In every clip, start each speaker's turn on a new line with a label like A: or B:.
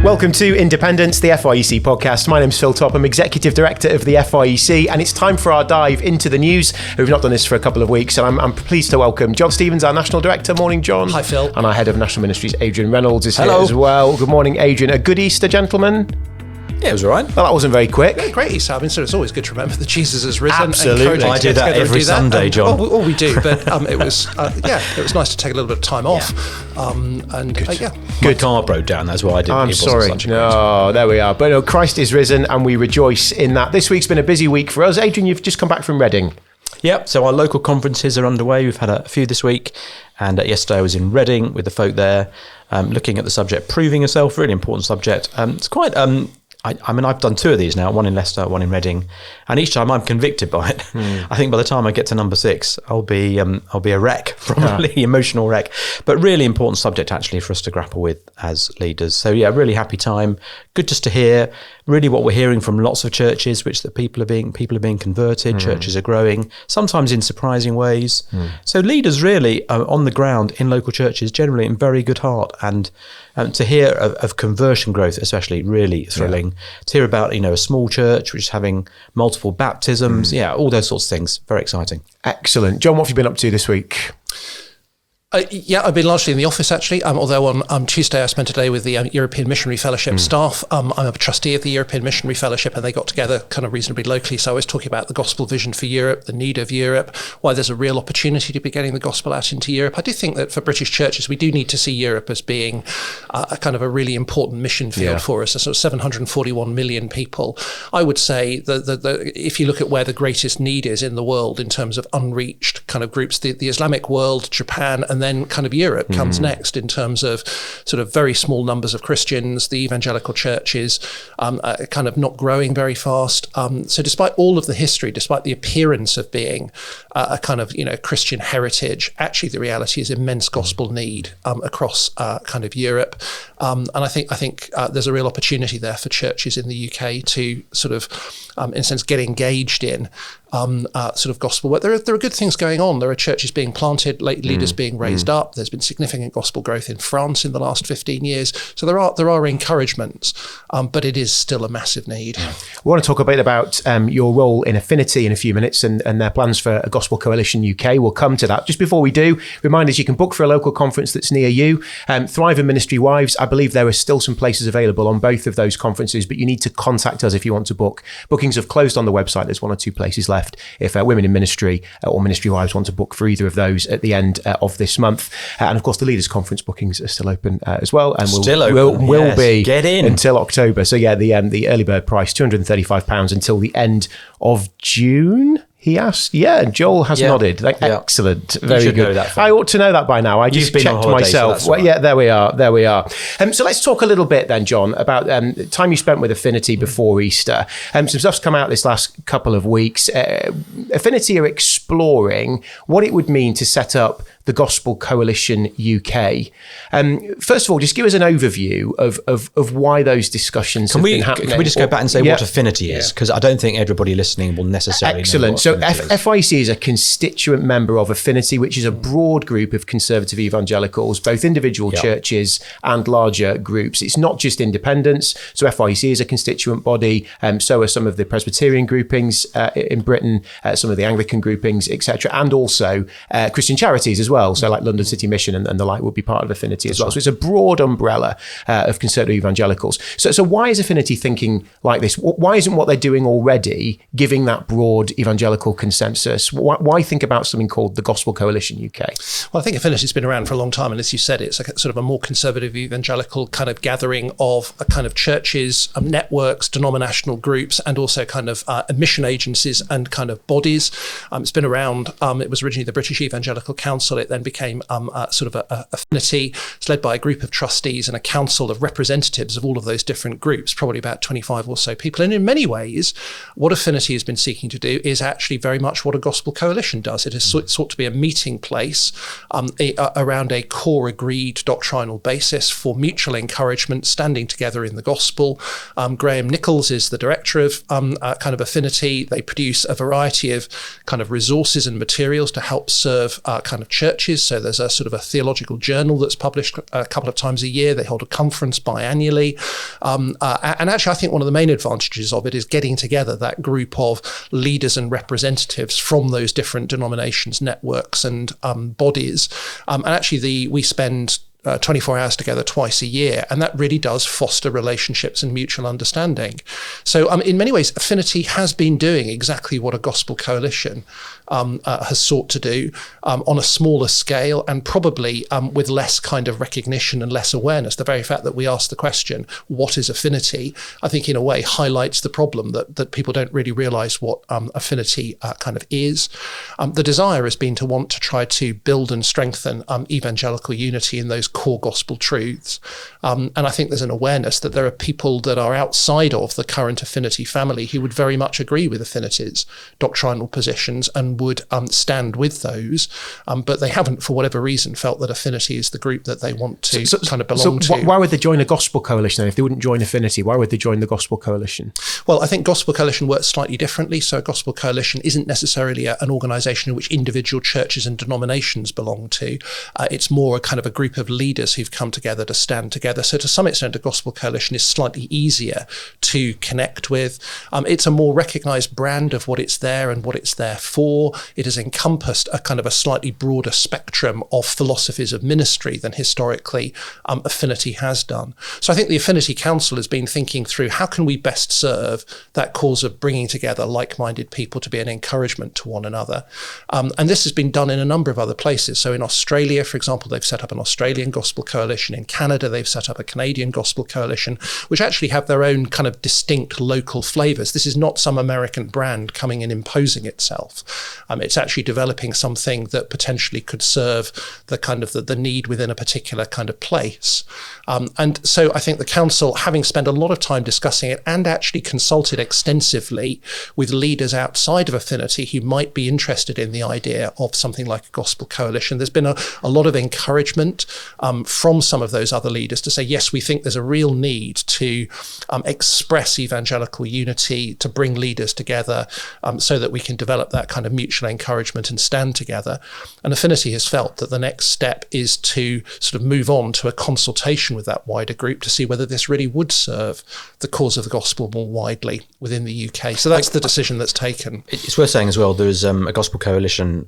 A: Welcome to Independence, the FIEC podcast. My name's Phil Topham, Executive Director of the FIEC, and it's time for our dive into the news. We've not done this for a couple of weeks, and I'm pleased to welcome John Stevens, our National Director. Morning, John.
B: Hi, Phil.
A: And our Head of National Ministries, Adrian Reynolds, is
B: Hello.
A: here as well. Good morning, Adrian. A good Easter, gentlemen?
B: Yeah, it was all right.
A: Well, that wasn't very quick.
B: Yeah, great Easter. I mean, so it's always good to remember that Jesus has risen.
A: Absolutely.
B: And
C: I do that every Sunday, John.
B: Oh, we do, but it was nice to take a little bit of time off.
C: My car broke down, that's why I didn't.
A: I'm sorry. No, there we are. But no, Christ is risen, and we rejoice in that. This week's been a busy week for us. Adrian, you've just come back from Reading.
C: Yep, so our local conferences are underway. We've had a few this week, and yesterday I was in Reading with the folk there, looking at the subject, proving yourself, really important subject. It's quite... I mean, I've done two of these now, one in Leicester, one in Reading, and each time I'm convicted by it. I think by the time I get to number 6, I'll be a wreck, probably emotional wreck. But really important subject actually for us to grapple with as leaders. So yeah, really happy time. Good just to hear really what we're hearing from lots of churches, which that people are being converted. Churches are growing, sometimes in surprising ways. So leaders really on the ground in local churches, generally in very good heart, and to hear of conversion growth, especially, really thrilling. To hear about, a small church which is having multiple baptisms, all those sorts of things. Very exciting.
A: Excellent. John, what have you been up to this week?
B: I've been largely in the office actually, although on Tuesday I spent a day with the European Missionary Fellowship staff. I'm a trustee of the European Missionary Fellowship, and they got together kind of reasonably locally. So I was talking about the gospel vision for Europe, the need of Europe, why there's a real opportunity to be getting the gospel out into Europe. I do think that for British churches, we do need to see Europe as being a kind of a really important mission field for us. Sort of 741 million people. I would say that if you look at where the greatest need is in the world in terms of unreached kind of groups, the Islamic world, Japan, and then kind of Europe comes next in terms of sort of very small numbers of Christians, the evangelical churches kind of not growing very fast. So despite all of the history, despite the appearance of being a kind of, Christian heritage, actually the reality is immense gospel need across kind of Europe. And I think there's a real opportunity there for churches in the UK to sort of, in a sense, get engaged in sort of gospel work. There are good things going on. There are churches being planted, leaders being raised up. There's been significant gospel growth in France in the last 15 years. So there are encouragements, but it is still a massive need.
A: We want to talk a bit about your role in Affinity in a few minutes and their plans for a Gospel Coalition UK. We'll come to that. Just before we do, reminders you can book for a local conference that's near you. Thrive and Ministry Wives, I believe there are still some places available on both of those conferences, but you need to contact us if you want to book. Bookings have closed on the website. There's 1 or 2 places left if Women in Ministry or Ministry Wives want to book for either of those at the end of this month. And of course, the Leaders Conference bookings are still open as well, and will be
C: Get in.
A: until October. So yeah, the early bird price £235 until the end of June. He asked, and Joel has nodded. Excellent, very good. I ought to know that by now. I just checked myself.
C: So right.
A: Yeah, there we are. So let's talk a little bit then, John, about the time you spent with Affinity before Easter. Some stuff's come out this last couple of weeks. Affinity are exploring what it would mean to set up the Gospel Coalition UK. First of all, just give us an overview of why those discussions have been happening.
C: Can we just go back and say what Affinity is? Because I don't think everybody listening will necessarily know what
A: So
C: Affinity
A: FIEC is a constituent member of Affinity, which is a broad group of conservative evangelicals, both individual churches and larger groups. It's not just independents. So FIEC is a constituent body. So are some of the Presbyterian groupings in Britain, some of the Anglican groupings, etc., and also Christian charities as well. So like London City Mission and the like would be part of Affinity as well. So it's a broad umbrella of conservative evangelicals. So why is Affinity thinking like this? Why isn't what they're doing already giving that broad evangelical consensus? Why think about something called the Gospel Coalition UK?
B: Well, I think Affinity's been around for a long time, and as you said, it's a sort of a more conservative evangelical kind of gathering of a kind of churches, networks, denominational groups, and also kind of mission agencies and kind of bodies. It's been around. It was originally the British Evangelical Council. It then became sort of a Affinity. It's led by a group of trustees and a council of representatives of all of those different groups, probably about 25 or so people. And in many ways, what Affinity has been seeking to do is actually very much what a Gospel Coalition does. It has sought to be a meeting place around a core agreed doctrinal basis for mutual encouragement, standing together in the gospel. Graham Nichols is the director of kind of Affinity. They produce a variety of kind of resources and materials to help serve kind of churches churches. So there's a sort of a theological journal that's published a couple of times a year. They hold a conference biannually. And actually, I think one of the main advantages of it is getting together that group of leaders and representatives from those different denominations, networks and bodies. And actually, we spend 24 hours together twice a year, and that really does foster relationships and mutual understanding. So in many ways, Affinity has been doing exactly what a gospel coalition has sought to do on a smaller scale, and probably with less kind of recognition and less awareness. The very fact that we ask the question, what is Affinity, I think in a way highlights the problem that people don't really realise what Affinity kind of is. The desire has been to want to try to build and strengthen evangelical unity in those core gospel truths. And I think there's an awareness that there are people that are outside of the current Affinity family who would very much agree with Affinity's doctrinal positions and would stand with those, but they haven't, for whatever reason, felt that Affinity is the group that they want to kind of belong to.
A: Why would they join a gospel coalition then? If they wouldn't join Affinity, why would they join the gospel coalition?
B: Well, I think gospel coalition works slightly differently. So a gospel coalition isn't necessarily an organisation in which individual churches and denominations belong to. It's more a kind of a group of leaders who've come together to stand together. So to some extent, a gospel coalition is slightly easier to connect with. It's a more recognised brand of what it's there and what it's there for. It has encompassed a kind of a slightly broader spectrum of philosophies of ministry than historically Affinity has done. So I think the Affinity Council has been thinking through how can we best serve that cause of bringing together like-minded people to be an encouragement to one another. And this has been done in a number of other places. So in Australia, for example, they've set up an Australian gospel coalition. In Canada, they've set up a Canadian gospel coalition, which actually have their own kind of distinct local flavours. This is not some American brand coming and imposing itself. It's actually developing something that potentially could serve the kind of the need within a particular kind of place. And so I think the council, having spent a lot of time discussing it and actually consulted extensively with leaders outside of Affinity who might be interested in the idea of something like a gospel coalition, there's been a lot of encouragement from some of those other leaders to say, yes, we think there's a real need to express evangelical unity, to bring leaders together so that we can develop that kind of mutual encouragement and stand together. And Affinity has felt that the next step is to sort of move on to a consultation with that wider group to see whether this really would serve the cause of the gospel more widely within the UK. So that's the decision that's taken.
C: It's worth saying as well, there's a gospel coalition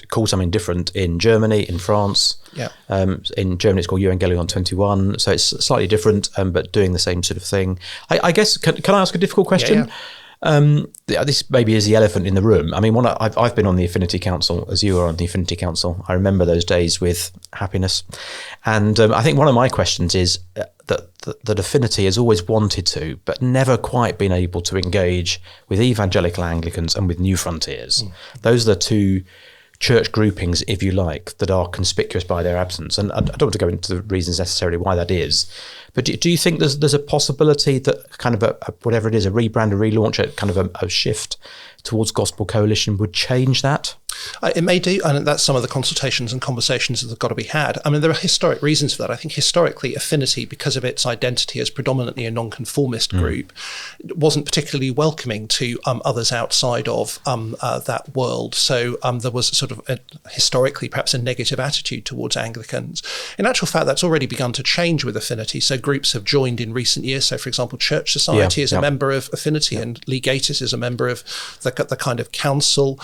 C: called something different in Germany, in France.
B: Yeah.
C: In Germany, it's called Evangelion 21. So it's slightly different, but doing the same sort of thing. I guess, can I ask a difficult question? Yeah. This maybe is the elephant in the room. I mean, I've been on the Affinity Council, as you are on the Affinity Council. I remember those days with happiness. And I think one of my questions is that Affinity has always wanted to, but never quite been able to engage with evangelical Anglicans and with New Frontiers. Those are the two church groupings, if you like, that are conspicuous by their absence. And I don't want to go into the reasons necessarily why that is, but do you think there's a possibility that kind of whatever it is, a rebrand, a relaunch, a kind of a shift towards gospel coalition would change that?
B: It may do, and that's some of the consultations and conversations that have got to be had. I mean, there are historic reasons for that. I think historically, Affinity, because of its identity as predominantly a nonconformist group, wasn't particularly welcoming to others outside of that world. So there was sort of historically perhaps a negative attitude towards Anglicans. In actual fact, that's already begun to change with Affinity. So groups have joined in recent years. So, for example, Church Society is a member of Affinity, and Legatus is a member of the kind of council.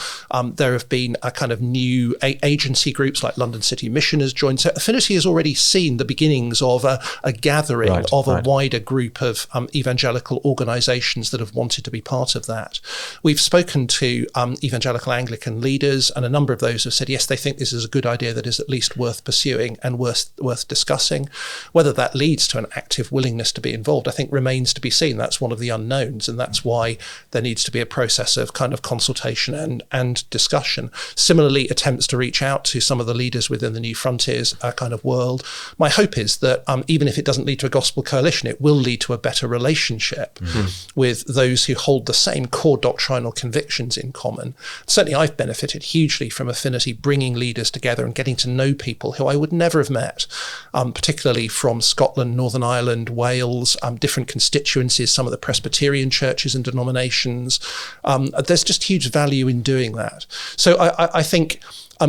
B: There have been a kind of new agency groups like London City Mission has joined. So Affinity has already seen the beginnings of a gathering of a wider group of evangelical organisations that have wanted to be part of that. We've spoken to evangelical Anglican leaders, and a number of those have said, yes, they think this is a good idea that is at least worth pursuing and worth discussing. Whether that leads to an active willingness to be involved, I think remains to be seen. That's one of the unknowns, and that's why there needs to be a process of kind of consultation and discussion. Similarly, attempts to reach out to some of the leaders within the New Frontiers kind of world. My hope is that even if it doesn't lead to a gospel coalition, it will lead to a better relationship with those who hold the same core doctrinal convictions in common. Certainly, I've benefited hugely from Affinity bringing leaders together and getting to know people who I would never have met, particularly from Scotland, Northern Ireland, Wales, different constituencies, some of the Presbyterian churches and denominations. There's just huge value in doing that. So I think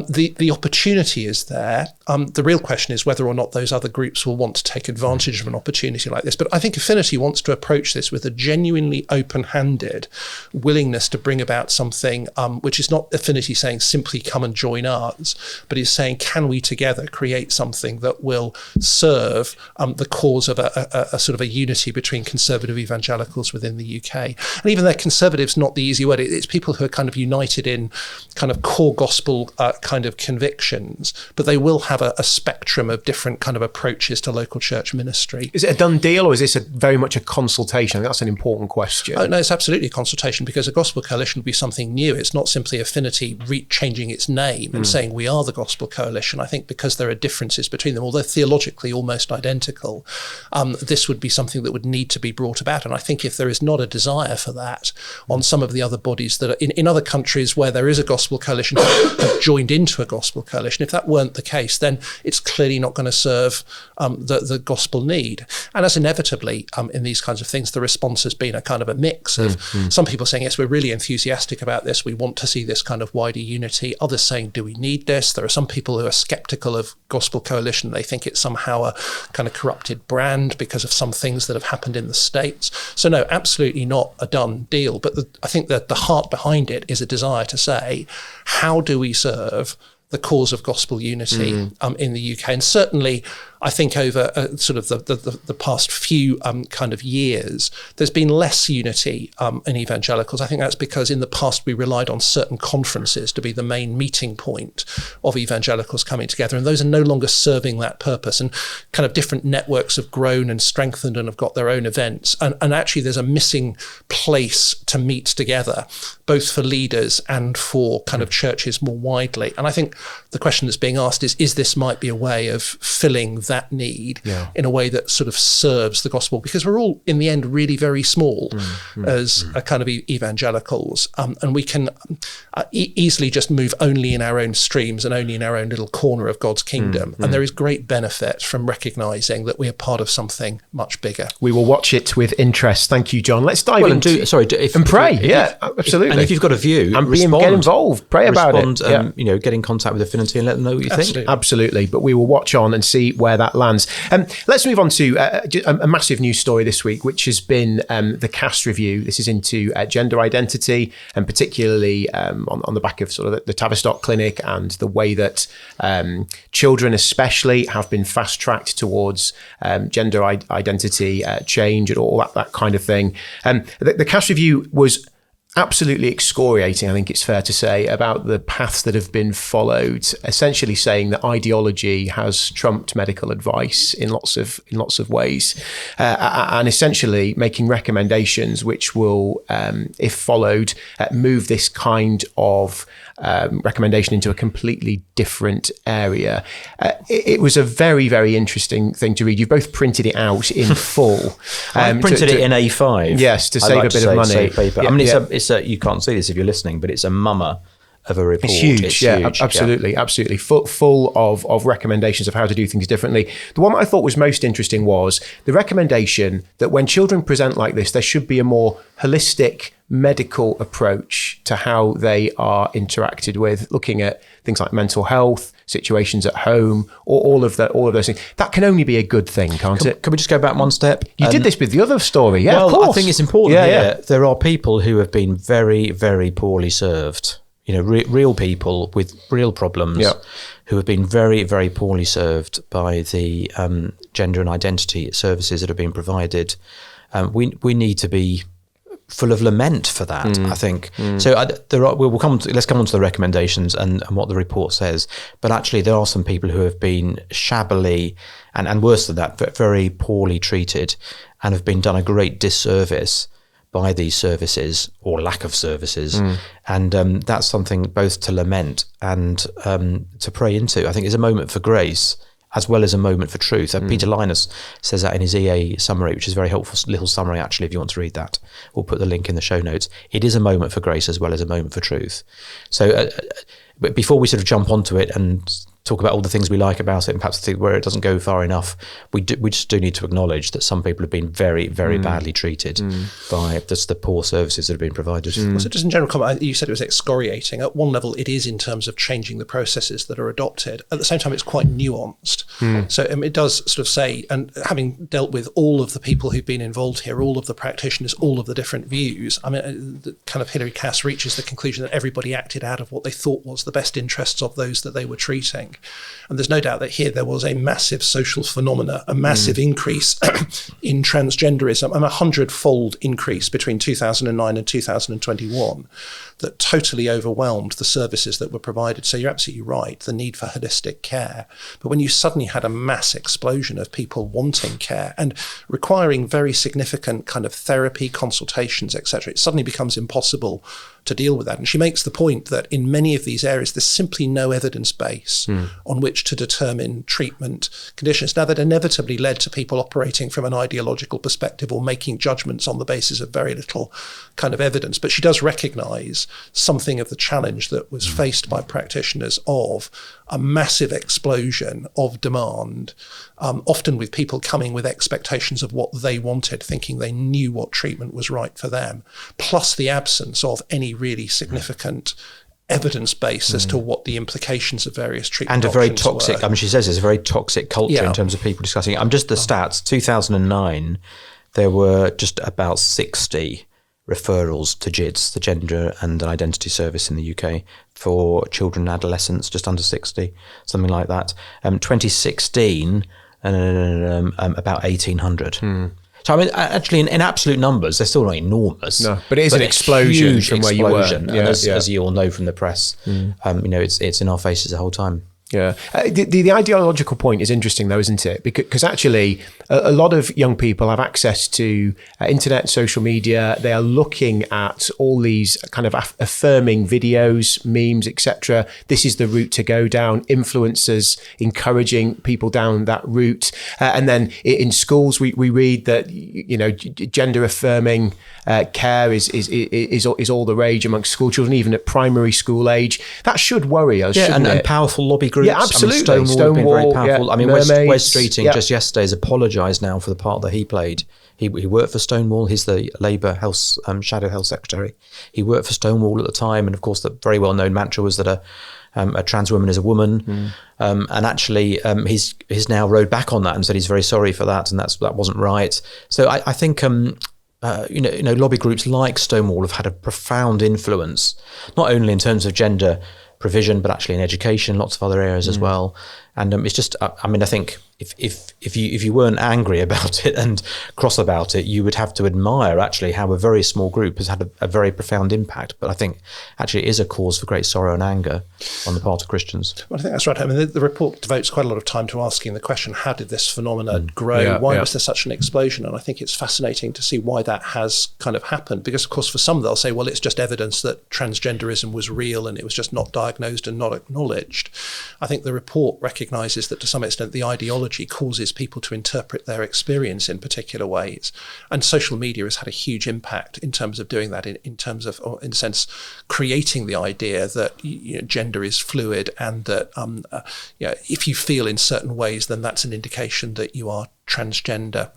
B: the opportunity is there. The real question is whether or not those other groups will want to take advantage of an opportunity like this. But I think Affinity wants to approach this with a genuinely open-handed willingness to bring about something which is not Affinity saying simply come and join us, but is saying can we together create something that will serve the cause of a sort of a unity between conservative evangelicals within the UK. And even though conservative's not the easy word, it's people who are kind of united in kind of core gospel kind of convictions, but they will have a spectrum of different kind of approaches to local church ministry.
A: Is it a done deal, or is this very much a consultation? I think that's an important question.
B: No, it's absolutely a consultation, because a gospel coalition would be something new. It's not simply Affinity changing its name and saying we are the gospel coalition. I think because there are differences between them, although theologically almost identical, this would be something that would need to be brought about. And I think if there is not a desire for that on some of the other bodies that are in other countries where there is a gospel coalition have joined into a gospel coalition, if that weren't the case, then it's clearly not going to serve the gospel need. And as inevitably in these kinds of things, the response has been a kind of a mix of some people saying, yes, we're really enthusiastic about this. We want to see this kind of wider unity. Others saying, do we need this? There are some people who are skeptical of gospel coalition. They think it's somehow a kind of corrupted brand because of some things that have happened in the States. So no, absolutely not a done deal. But I think that the heart behind it is a desire to say, how do we serve the cause of gospel unity in the UK? And certainly, I think over sort of the past few kind of years, there's been less unity in evangelicals. I think that's because in the past we relied on certain conferences to be the main meeting point of evangelicals coming together, and those are no longer serving that purpose. And kind of different networks have grown and strengthened and have got their own events. And actually there's a missing place to meet together, both for leaders and for kind of churches more widely. And I think the question that's being asked is this might be a way of filling that need in a way that sort of serves the gospel, because we're all in the end really very small as a kind of evangelicals, and we can easily just move only in our own streams and only in our own little corner of God's kingdom. And there is great benefit from recognising that we are part of something much bigger.
A: We will watch it with interest. Thank you, John. Let's dive into
C: and
A: pray. Absolutely.
C: And if you've got a view,
A: and get involved, pray about it.
C: Get in contact with Affinity and let them know what you think.
A: Absolutely. But we will watch on and see where that lands. Let's move on to a massive news story this week, which has been the CAST review. This is into gender identity, and particularly on the back of sort of the Tavistock Clinic and the way that children especially have been fast-tracked towards gender identity change and all that kind of thing. The CAST review was absolutely excoriating, I think it's fair to say, about the paths that have been followed, essentially saying that ideology has trumped medical advice in lots of ways, and essentially making recommendations which will, if followed, move this kind of recommendation into a completely different area. It was a very, very interesting thing to read. You've both printed it out in full.
C: I printed it in A5.
A: Yes, to save a bit of money.
C: Paper. Yeah, it's you can't see this if you're listening, but it's a mummer of a report.
A: It's huge. Absolutely. Full of recommendations of how to do things differently. The one that I thought was most interesting was the recommendation that when children present like this, there should be a more holistic medical approach to how they are interacted with, looking at things like mental health, situations at home, or all of those things. That can only be a good thing, can't it?
C: Can we just go back one step?
A: You did this with the other story,
C: well,
A: of course.
C: I think it's important here. There are people who have been very, very poorly served. Real people with real problems who have been very, very poorly served by the gender and identity services that have been provided. We need to be full of lament for that, I think. So let's come on to the recommendations and what the report says. But actually, there are some people who have been shabbily and worse than that, very poorly treated, and have been done a great disservice by these services or lack of services. And that's something both to lament and to pray into. I think it's a moment for grace as well as a moment for truth. Peter Linus says that in his EA summary, which is a very helpful little summary, actually, if you want to read that. We'll put the link in the show notes. It is a moment for grace as well as a moment for truth. So but before we sort of jump onto it and talk about all the things we like about it, and perhaps think where it doesn't go far enough, we just do need to acknowledge that some people have been very, very badly treated by just the poor services that have been provided.
B: So just in general comment, you said it was excoriating. At one level, it is in terms of changing the processes that are adopted. At the same time, it's quite nuanced. So it does sort of say, and having dealt with all of the people who've been involved here, all of the practitioners, all of the different views, I mean, the kind of Hilary Cass reaches the conclusion that everybody acted out of what they thought was the best interests of those that they were treating. And there's no doubt that here there was a massive social phenomena, a massive increase in transgenderism, and 100-fold increase between 2009 and 2021 that totally overwhelmed the services that were provided. So you're absolutely right, the need for holistic care. But when you suddenly had a mass explosion of people wanting care and requiring very significant kind of therapy, consultations, etc., it suddenly becomes impossible to deal with that. And she makes the point that in many of these areas, there's simply no evidence base on which to determine treatment conditions. Now, that inevitably led to people operating from an ideological perspective or making judgments on the basis of very little kind of evidence. But she does recognise something of the challenge that was faced by practitioners of a massive explosion of demand, often with people coming with expectations of what they wanted, thinking they knew what treatment was right for them, plus the absence of any really significant evidence base as to what the implications of various treatment
C: and a very
B: options
C: toxic
B: were.
C: I mean, she says it's a very toxic culture in terms of people discussing it. I'm just the stats. 2009 there were just about 60 referrals to GIDS, the Gender and Identity Service in the UK, for children and adolescents, just under 60, something like that. 2016 about 1,800. So, I mean, actually, in absolute numbers, they're still not enormous.
A: No, but it is an explosion from where you were.
C: And as you all know from the press, it's in our faces the whole time.
A: Yeah. The ideological point is interesting, though, isn't it? Because actually, a lot of young people have access to internet, social media. They are looking at all these kind of affirming videos, memes, etc. This is the route to go down. Influencers encouraging people down that route. And then in schools, we read that, gender affirming care is all the rage amongst school children, even at primary school age. That should worry us, shouldn't it?
C: And powerful lobby groups.
A: Yeah, absolutely.
C: I mean, Stonewall have been very powerful.
A: Yeah,
C: I mean,
A: Mermaids,
C: Wes Streeting just yesterday has apologised now for the part that he played. He worked for Stonewall. He's the Labour Health Shadow Health Secretary. He worked for Stonewall at the time, and of course, the very well-known mantra was that a trans woman is a woman. And actually, he's now rode back on that and said he's very sorry for that, and that wasn't right. So I think lobby groups like Stonewall have had a profound influence, not only in terms of gender provision, but actually in education, lots of other areas as well. And it's just, I mean, I think if you weren't angry about it and cross about it, you would have to admire actually how a very small group has had a very profound impact. But I think actually it is a cause for great sorrow and anger on the part of Christians.
B: Well, I think that's right. I mean, the report devotes quite a lot of time to asking the question, how did this phenomenon grow? Why was there such an explosion? And I think it's fascinating to see why that has kind of happened. Because, of course, for some, they'll say, well, it's just evidence that transgenderism was real and it was just not diagnosed and not acknowledged. I think the report recognises that to some extent the ideology causes people to interpret their experience in particular ways. And social media has had a huge impact in terms of doing that, in terms of, or in a sense, creating the idea that gender is fluid and that if you feel in certain ways, then that's an indication that you are transgender.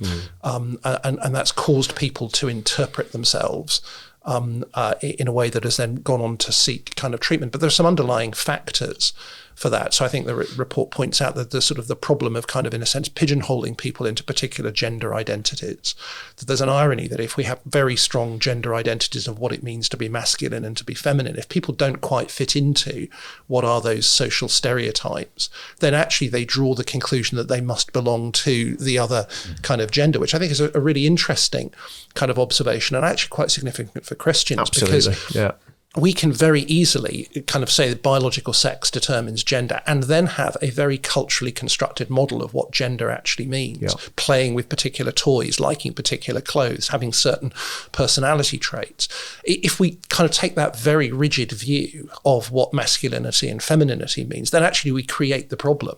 B: And that's caused people to interpret themselves in a way that has then gone on to seek kind of treatment. But there are some underlying factors for that. So I think the report points out that the sort of the problem of kind of, in a sense, pigeonholing people into particular gender identities, that there's an irony that if we have very strong gender identities of what it means to be masculine and to be feminine, if people don't quite fit into what are those social stereotypes, then actually they draw the conclusion that they must belong to the other kind of gender, which I think is a really interesting kind of observation and actually quite significant for Christians.
A: Absolutely,
B: because we can very easily kind of say that biological sex determines gender and then have a very culturally constructed model of what gender actually means, playing with particular toys, liking particular clothes, having certain personality traits. If we kind of take that very rigid view of what masculinity and femininity means, then actually we create the problem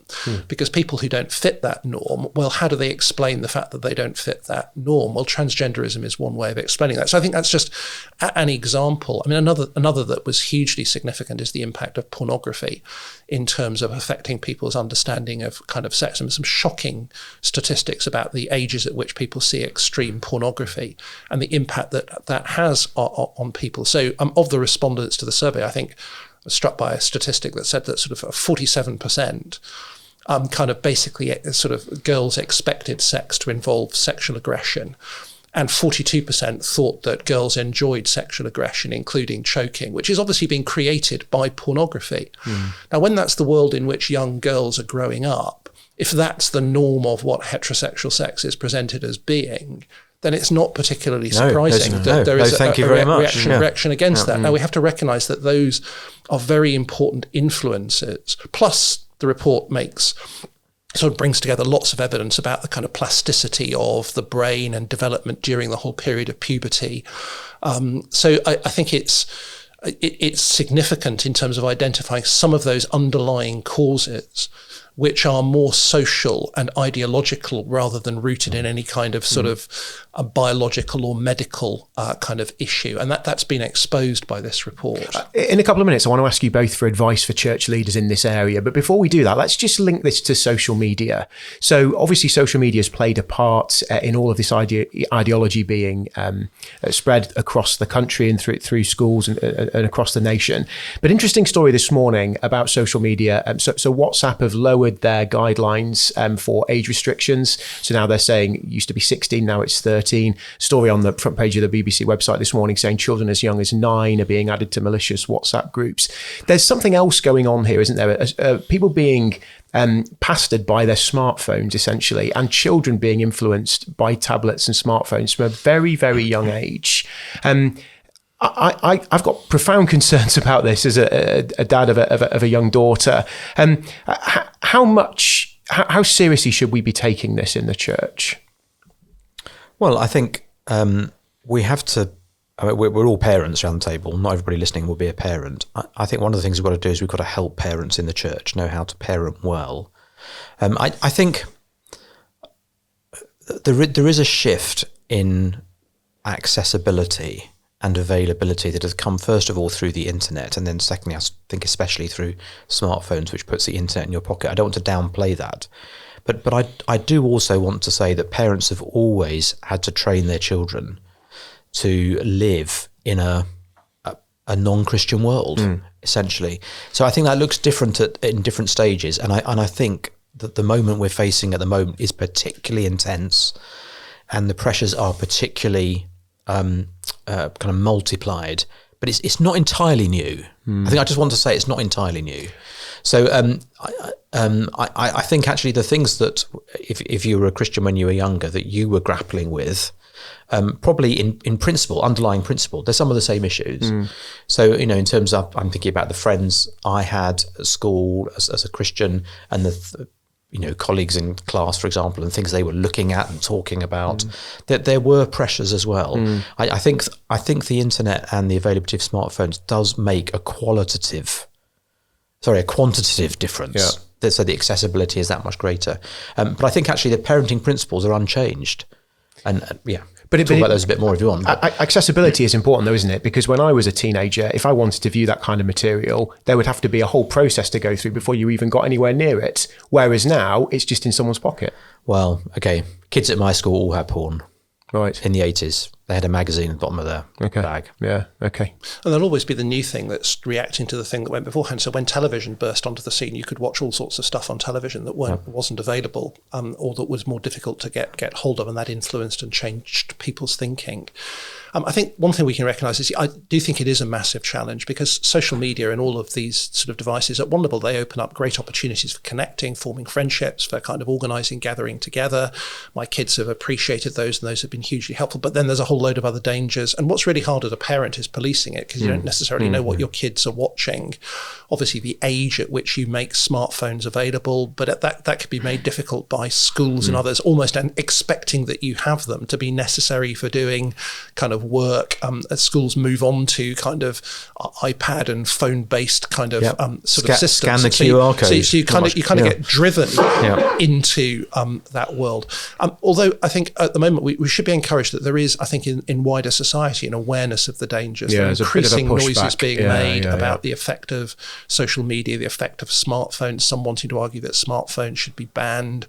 B: because people who don't fit that norm, well, how do they explain the fact that they don't fit that norm? Well, transgenderism is one way of explaining that. So I think that's just an example. I mean, another Another that was hugely significant is the impact of pornography in terms of affecting people's understanding of kind of sex. And some shocking statistics about the ages at which people see extreme pornography and the impact that has on people. So of the respondents to the survey, I think I was struck by a statistic that said that sort of 47% kind of basically sort of girls expected sex to involve sexual aggression. And 42% thought that girls enjoyed sexual aggression, including choking, which is obviously being created by pornography. Now, when that's the world in which young girls are growing up, if that's the norm of what heterosexual sex is presented as being, then it's not particularly surprising that there is a reaction against that. Now, we have to recognise that those are very important influences. Plus, the report sort of brings together lots of evidence about the kind of plasticity of the brain and development during the whole period of puberty. So I think it's significant in terms of identifying some of those underlying causes which are more social and ideological rather than rooted in any kind of sort of a biological or medical kind of issue. And that's been exposed by this report.
A: In a couple of minutes, I want to ask you both for advice for church leaders in this area. But before we do that, let's just link this to social media. So obviously social media has played a part in all of this ideology being spread across the country and through schools and across the nation. But interesting story this morning about social media. So WhatsApp have lowered their guidelines for age restrictions. So now they're saying it used to be 16, now it's 13. Story on the front page of the BBC website this morning saying children as young as 9 are being added to malicious WhatsApp groups. There's something else going on here, isn't there? People being pastored by their smartphones, essentially, and children being influenced by tablets and smartphones from a very, very young age. I've got profound concerns about this as a dad of a young daughter. How seriously should we be taking this in the church?
C: Well, I think we have to. I mean, we're all parents around the table. Not everybody listening will be a parent. I think one of the things we've got to do is we've got to help parents in the church know how to parent well. I think there is a shift in accessibility and availability that has come first of all through the internet, and then secondly, I think especially through smartphones, which puts the internet in your pocket. I don't want to downplay that, but I do also want to say that parents have always had to train their children to live in a non-Christian world, essentially. So I think that looks different in different stages, and I think that the moment we're facing at the moment is particularly intense, and the pressures are particularly kind of multiplied, but it's not entirely new. I think I just want to say it's not entirely new. So I think actually the things that if you were a Christian when you were younger that you were grappling with, probably in principle, underlying principle, there's some of the same issues. So, in terms of, I'm thinking about the friends I had at school as a Christian and the colleagues in class, for example, and things they were looking at and talking about, that there were pressures as well. I think the internet and the availability of smartphones does make a quantitative difference. Yeah. So the accessibility is that much greater. But I think actually the parenting principles are unchanged. And But talk about those a bit more if you want.
A: Accessibility is important though, isn't it? Because when I was a teenager, if I wanted to view that kind of material, there would have to be a whole process to go through before you even got anywhere near it. Whereas now, it's just in someone's pocket.
C: Well, okay. Kids at my school all had porn.
A: Right.
C: In the 80s. They had a magazine at the bottom of their bag.
A: Yeah, okay.
B: And there'll always be the new thing that's reacting to the thing that went beforehand. So when television burst onto the scene, you could watch all sorts of stuff on television that wasn't available or that was more difficult to get hold of, and that influenced and changed people's thinking. I think one thing we can recognise is I do think it is a massive challenge because social media and all of these sort of devices are wonderful. They open up great opportunities for connecting, forming friendships, for kind of organising, gathering together. My kids have appreciated those and those have been hugely helpful. But then there's a whole load of other dangers. And what's really hard as a parent is policing it because you don't necessarily know what your kids are watching. Obviously, the age at which you make smartphones available, but that could be made difficult by schools and others, almost expecting that you have them to be necessary for doing kind of work as schools move on to kind of iPad and phone-based kind of sort of systems.
C: Scan the QR code.
B: So you kind of get driven into that world. Although I think at the moment we should be encouraged that there is, I think, in wider society, an awareness of the dangers.
A: Yeah,
B: there are increasing noises being made about the effect of social media, the effect of smartphones, some wanting to argue that smartphones should be banned,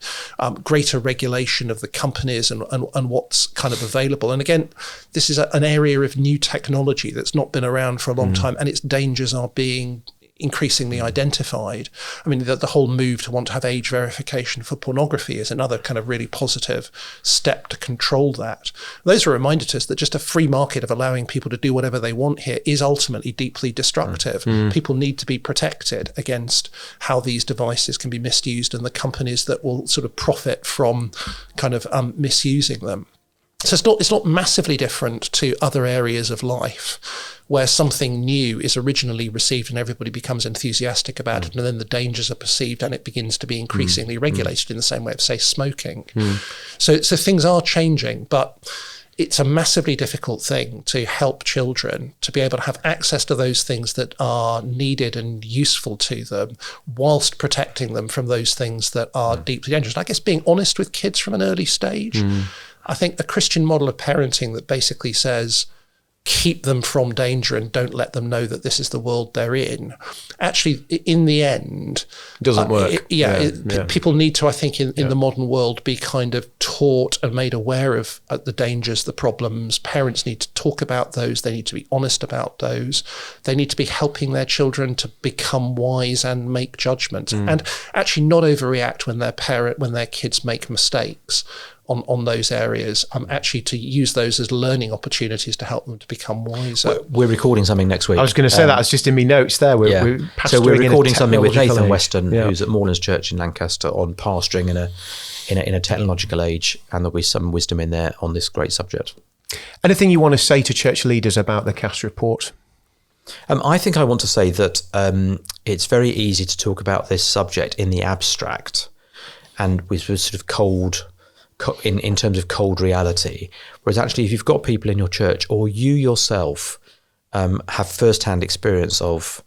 B: greater regulation of the companies and what's kind of available. And again, this is an area of new technology that's not been around for a long time, and its dangers are being increasingly identified. I mean, the whole move to want to have age verification for pornography is another kind of really positive step to control that. Those are a reminder to us that just a free market of allowing people to do whatever they want here is ultimately deeply destructive. People need to be protected against how these devices can be misused and the companies that will sort of profit from kind of misusing them. So it's not massively different to other areas of life where something new is originally received and everybody becomes enthusiastic about it, and then the dangers are perceived and it begins to be increasingly regulated in the same way of, say, smoking. So things are changing, but it's a massively difficult thing to help children to be able to have access to those things that are needed and useful to them whilst protecting them from those things that are deeply dangerous. And I guess being honest with kids from an early stage. I think the Christian model of parenting that basically says, keep them from danger and don't let them know that this is the world they're in, actually, in the end,
A: doesn't work.
B: People need to, I think, in the modern world, be kind of taught and made aware of the dangers, the problems. Parents need to talk about those. They need to be honest about those. They need to be helping their children to become wise and make judgments, and actually not overreact when their kids make mistakes on those areas, actually to use those as learning opportunities to help them to become wiser.
C: We're recording something next week.
A: I was going to say that. It's just in my notes there. We're
C: recording something with Nathan
A: age.
C: Weston, who's at Moorlands Church in Lancaster, on pastoring in a technological age, and there'll be some wisdom in there on this great subject.
A: Anything you want to say to church leaders about the CAS report?
C: I think I want to say that it's very easy to talk about this subject in the abstract and with sort of cold, in terms of cold reality, whereas actually if you've got people in your church or you yourself have first-hand experience of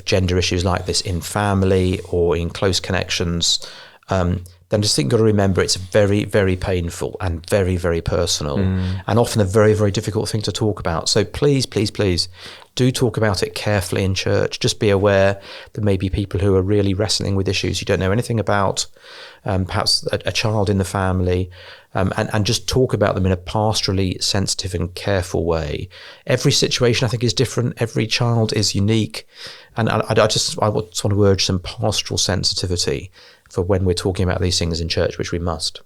C: gender issues like this in family or in close connections, then I just think you've got to remember it's very, very painful and very, very personal and often a very, very difficult thing to talk about. So please, please, please do talk about it carefully in church. Just be aware there may be people who are really wrestling with issues you don't know anything about, perhaps a child in the family, and just talk about them in a pastorally sensitive and careful way. Every situation, I think, is different. Every child is unique. And I just want to urge some pastoral sensitivity for when we're talking about these things in church, which we must.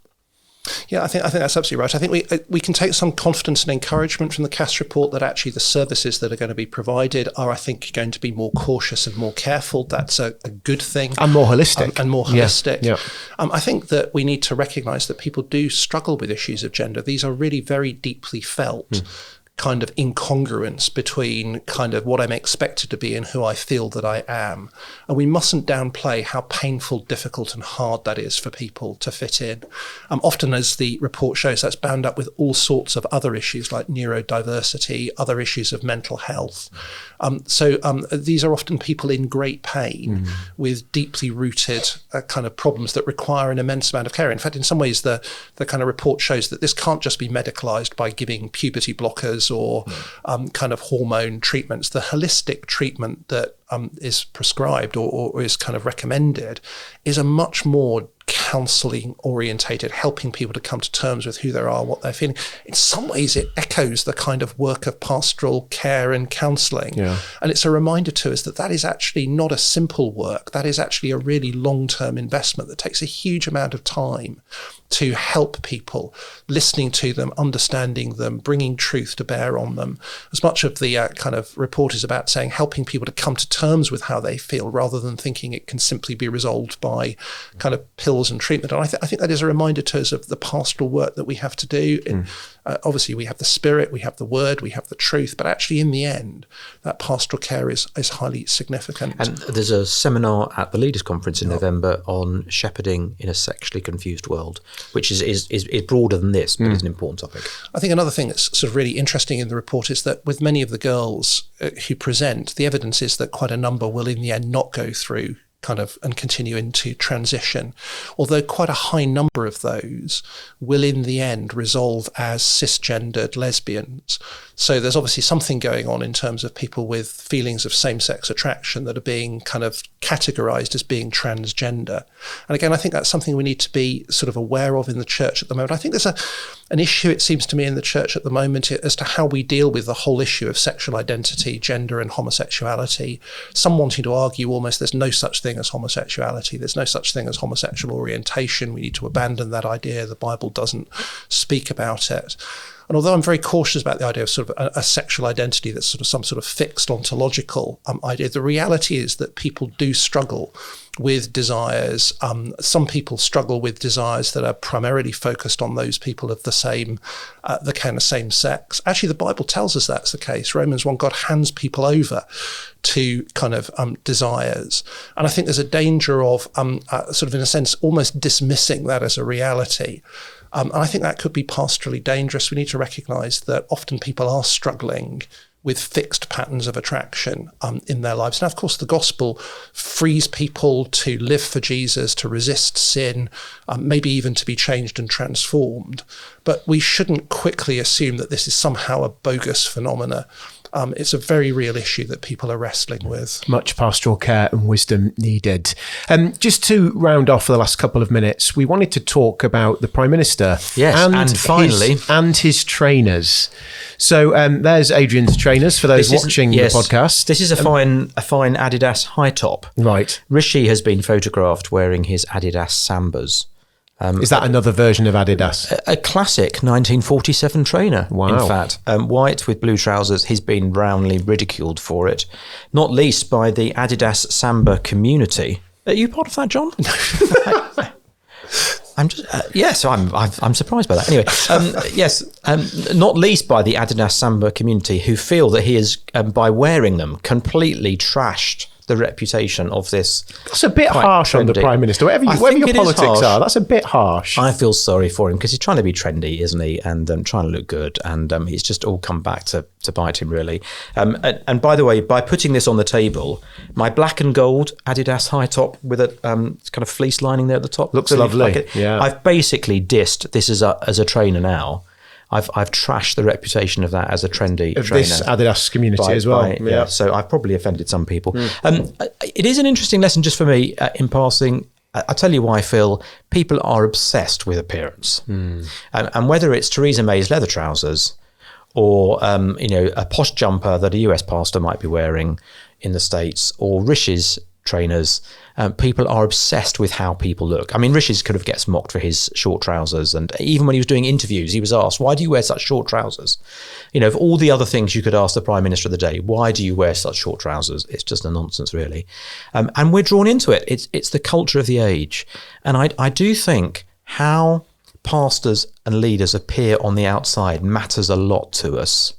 B: Yeah, I think that's absolutely right. I think we can take some confidence and encouragement from the CAS report that actually the services that are going to be provided are, I think, going to be more cautious and more careful. That's a good thing.
A: And more holistic.
B: Yeah. I think that we need to recognise that people do struggle with issues of gender. These are really very deeply felt kind of incongruence between kind of what I'm expected to be and who I feel that I am. And we mustn't downplay how painful, difficult and hard that is for people to fit in. Often, as the report shows, that's bound up with all sorts of other issues like neurodiversity, other issues of mental health. So these are often people in great pain with deeply rooted kind of problems that require an immense amount of care. In fact, in some ways, the kind of report shows that this can't just be medicalised by giving puberty blockers or kind of hormone treatments. The holistic treatment that is prescribed or is kind of recommended is a much more counselling orientated, helping people to come to terms with who they are, what they're feeling. In some ways, it echoes the kind of work of pastoral care and counselling. Yeah. And it's a reminder to us that is actually not a simple work. That is actually a really long-term investment that takes a huge amount of time to help people, listening to them, understanding them, bringing truth to bear on them. As much of the kind of report is about saying helping people to come to terms with how they feel rather than thinking it can simply be resolved by kind of pills and treatment. And I think that is a reminder to us of the pastoral work that we have to do. Obviously, we have the Spirit, we have the Word, we have the truth, but actually in the end, that pastoral care is highly significant.
C: And there's a seminar at the Leaders' Conference in November on shepherding in a sexually confused world, which is broader than this, but is an important topic.
B: I think another thing that's sort of really interesting in the report is that with many of the girls who present, the evidence is that quite a number will in the end not go through and continue into transition. Although quite a high number of those will in the end resolve as cisgendered lesbians. So there's obviously something going on in terms of people with feelings of same-sex attraction that are being kind of categorized as being transgender. And again, I think that's something we need to be sort of aware of in the church at the moment. I think there's an issue, it seems to me, in the church at the moment as to how we deal with the whole issue of sexual identity, gender and homosexuality. Some wanting to argue almost there's no such thing as homosexuality, there's no such thing as homosexual orientation, we need to abandon that idea, the Bible doesn't speak about it. And although I'm very cautious about the idea of sort of a sexual identity that's sort of some sort of fixed ontological idea, the reality is that people do struggle with desires. Some people struggle with desires that are primarily focused on those people of the same sex. Actually, the Bible tells us that's the case. Romans 1, God hands people over to kind of desires. And I think there's a danger of sort of, in a sense, almost dismissing that as a reality. And I think that could be pastorally dangerous. We need to recognise that often people are struggling with fixed patterns of attraction in their lives. Now, of course, the gospel frees people to live for Jesus, to resist sin, maybe even to be changed and transformed. But we shouldn't quickly assume that this is somehow a bogus phenomena. It's a very real issue that people are wrestling with.
A: Much pastoral care and wisdom needed. Just to round off for the last couple of minutes, we wanted to talk about the Prime Minister.
C: Yes, and finally.
A: His trainers. So there's Adrian's trainers for those watching the podcast.
C: This is a fine Adidas high top.
A: Right.
C: Rishi has been photographed wearing his Adidas Sambas.
A: Is that another version of Adidas?
C: A classic 1947 trainer,
A: wow.
C: In fact. White with blue trousers. He's been roundly ridiculed for it, not least by the Adidas Samba community. Are you part of that, John? I'm just so I'm surprised by that. Anyway, not least by the Adidas Samba community, who feel that he has, by wearing them, completely trashed the reputation of this.
A: That's a bit harsh on the Prime Minister. Whatever your politics are, that's a bit harsh.
C: I feel sorry for him because he's trying to be trendy, isn't he? And trying to look good. And he's just all come back to bite him, really. And by the way, by putting this on the table, my black and gold Adidas high top with a kind of fleece lining there at the top.
A: Looks lovely. Yeah.
C: I've basically dissed this as a trainer now. I've trashed the reputation of that as a trendy
A: of
C: trainer.
A: This Adidas community as well.
C: So I've probably offended some people. It is an interesting lesson just for me in passing. I'll tell you why I feel people are obsessed with appearance. And whether it's Theresa May's leather trousers or a posh jumper that a US pastor might be wearing in the States, or Rishi's trainers, people are obsessed with how people look. I mean, Rishi's kind of gets mocked for his short trousers, and even when he was doing interviews, he was asked, why do you wear such short trousers? Of all the other things you could ask the Prime Minister of the day, why do you wear such short trousers? It's just a nonsense, really. And we're drawn into it. It's the culture of the age. And I do think how pastors and leaders appear on the outside matters a lot to us.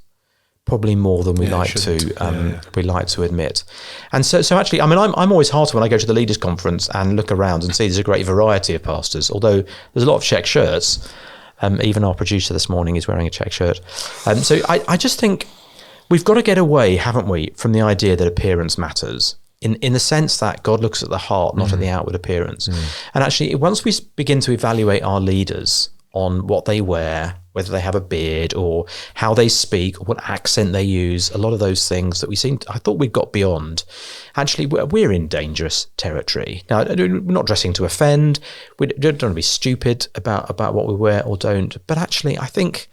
C: Probably more than we like to admit. And so actually, I mean, I'm always heartened when I go to the leaders' conference and look around and see there's a great variety of pastors, although there's a lot of check shirts. Even our producer this morning is wearing a check shirt. So I just think we've got to get away, haven't we, from the idea that appearance matters. In the sense that God looks at the heart, not at the outward appearance. And actually, once we begin to evaluate our leaders on what they wear, whether they have a beard or how they speak or what accent they use, a lot of those things that I thought we'd got beyond. Actually, we're in dangerous territory. Now, we're not dressing to offend. We don't want to be stupid about what we wear or don't. But actually, I think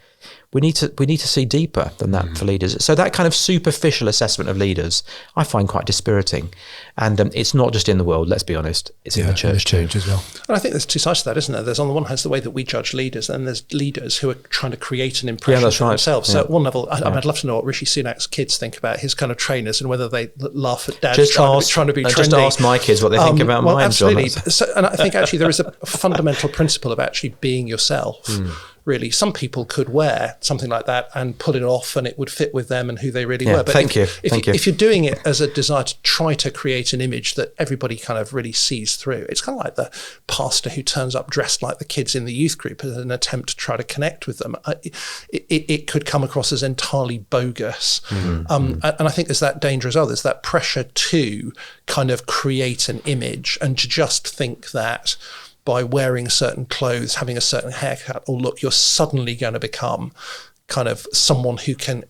C: we need to see deeper than that for leaders. So that kind of superficial assessment of leaders, I find quite dispiriting. And it's not just in the world, let's be honest, it's in the church too.
A: As well.
B: And I think there's two sides to that, isn't there? There's on the one hand the way that we judge leaders, and there's leaders who are trying to create an impression for themselves. So at one level, I'd love to know what Rishi Sunak's kids think about his kind of trainers and whether they laugh at Dad trying to be trendy.
C: Just ask my kids what they think about mine,
B: absolutely.
C: John.
B: So, and I think actually there is a fundamental principle of actually being yourself. really. Some people could wear something like that and pull it off and it would fit with them and who they really were. But
C: Thank you.
B: If you're doing it as a desire to try to create an image that everybody kind of really sees through, it's kind of like the pastor who turns up dressed like the kids in the youth group as an attempt to try to connect with them. It could come across as entirely bogus. And I think there's that danger as well. There's that pressure to kind of create an image and to just think that by wearing certain clothes, having a certain haircut or look, you're suddenly going to become kind of someone who can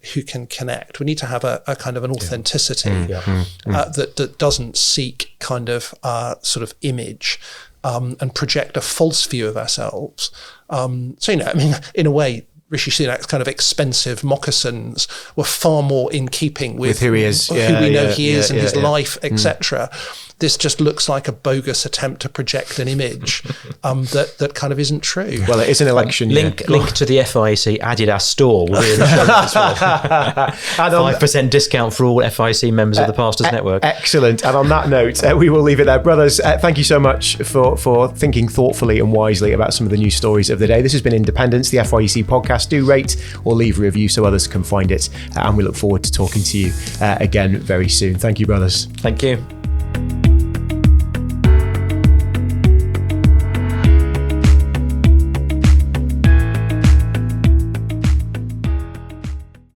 B: connect. We need to have a kind of an authenticity that doesn't seek kind of sort of image and project a false view of ourselves. So, you know, I mean, in a way, Rishi Sunak's kind of expensive moccasins were far more in keeping with
A: who he is,
B: who we know he is and his life, etc. This just looks like a bogus attempt to project an image that kind of isn't true.
A: Well, it is an election year.
C: Link to the FIEC Adidas store will be in the show notes as well. 5% discount for all FIEC members of the Pastors Network.
A: Excellent. And on that note, we will leave it there. Brothers, thank you so much for thinking thoughtfully and wisely about some of the news stories of the day. This has been Independence, the FIEC podcast. Do rate or leave a review so others can find it. And we look forward to talking to you again very soon. Thank you, brothers.
C: Thank you.